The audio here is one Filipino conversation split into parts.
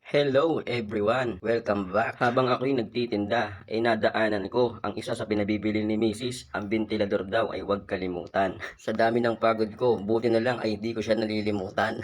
Hello everyone! Welcome back! Habang ako'y nagtitinda, ay nadaanan ko ang isa sa pinabibili ni Mrs. Ang bentilador daw ay huwag kalimutan. Sa dami ng pagod ko, buti na lang ay hindi ko siya nalilimutan.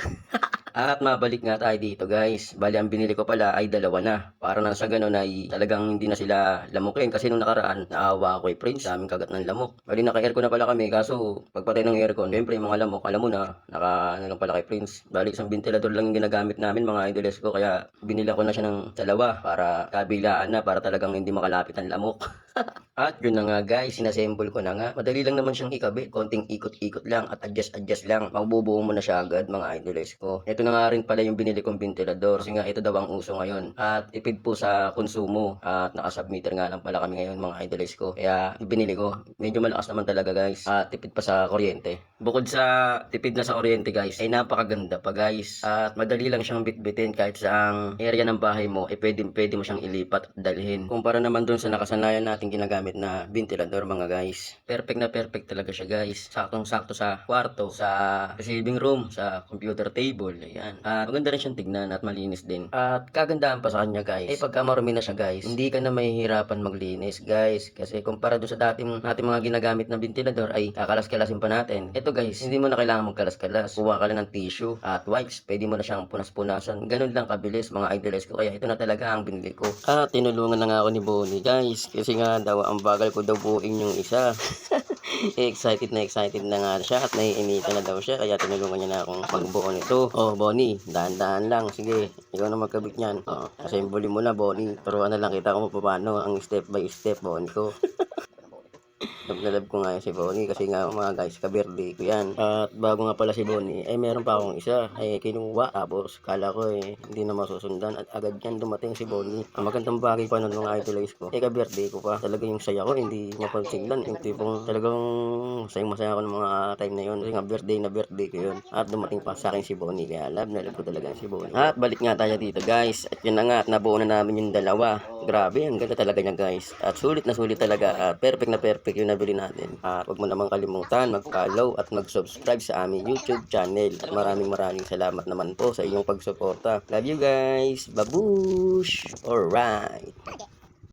At mabalik nga tayo dito guys. Bali ang binili ko pala ay dalawa na. Para na sa ganun ay talagang hindi na sila lamukin. Kasi nung nakaraan, naawa ako Prince. Daming kagat ng lamok. Bali naka-aircon na pala kami. Kaso pagpatay ng aircon, syempre yung mga lamok, alam mo na, ano lang pala kay Prince. Bali isang ventilador lang yung ginagamit namin mga idols ko. Kaya binila ko na siya ng dalawa para kabilaan na. Para talagang hindi makalapit ang lamok. At yun na nga guys, sinassemble ko na nga. Madali lang naman siyang ikabit. Konting ikot-ikot lang at adjust lang. Mabubuo mo na siya agad mga idols ko. Ito na nga rin pala yung binili kong ventilador. Kasi nga ito daw ang uso ngayon. At ipid po sa konsumo. At naka-submeter nga lang pala kami ngayon mga idols ko. Kaya binili ko. Medyo malakas naman talaga guys. At tipid pa sa kuryente. Bukod sa tipid na sa kuryente guys, ay napakaganda pa guys. At madali lang siyang bitbitin kahit saang area ng bahay mo. Pwede mo siyang ilipat at dalhin. Kumpara naman dun sa nakasanayan natin ginagamit na ventilador mga guys. Perfect na perfect talaga siya guys. Saktong-sakto sa kwarto, sa receiving room, sa computer table. Ayan. At maganda rin siyang tignan at malinis din. At kagandahan pa sa kanya guys, ay pagka marumi na siya guys, hindi ka na mahihirapan maglinis guys. Kasi kumpara dun sa nating mga ginagamit na ventilador ay kakalas-kalasin pa natin. Ito guys, hindi mo na kailangan magkalas-kalas. Kuha ka lang ng tissue at wipes. Pwede mo na siyang punas-punasan. Ganun lang kabilis mga idols ko. Kaya ito na talaga ang binili ko. At tinulungan na nga ako ni Bonnie guys. Kasi nga daw ang bagal ko daw buuin yung isa. Excited na nga siya at naiinitan na daw siya. Kaya tinulungan niya na akong magbuo nito. Oh Bonnie, dahan-dahan lang. Sige, ikaw na magkabit niyan. Oh, assemble mo na Bonnie. Turuan na lang kita kung paano ang step by step Bonnie ko. Love ko nga si Bonnie kasi nga mga guys, ka-birthday ko yan. At bago nga pala si Bonnie, ay meron pa akong isa. Ay kinuha. Tapos kala ko hindi na masusundan at agad yan dumating si Bonnie. Ang magandang bagay pa nun mga idolize ko. Ka-birthday ko pa. Talaga yung saya ko, hindi mapansiglan. Yung tipong talagang masaya ko ng mga time na yun. Kasi nga birthday ko yun. At dumating pa sa akin si Bonnie. Kaya love ko talaga si Bonnie. At balik nga tayo dito guys. At yun na nga, at nabuo na namin yung dalawa. Grabe, ang ganda talaga niya guys. At sulit na sulit talaga. At perfect na perfect yung nabili natin. At huwag mo namang kalimutan mag-follow at mag-subscribe sa aming YouTube channel. At maraming salamat naman po sa inyong pagsuporta. Love you guys. Babush! Alright.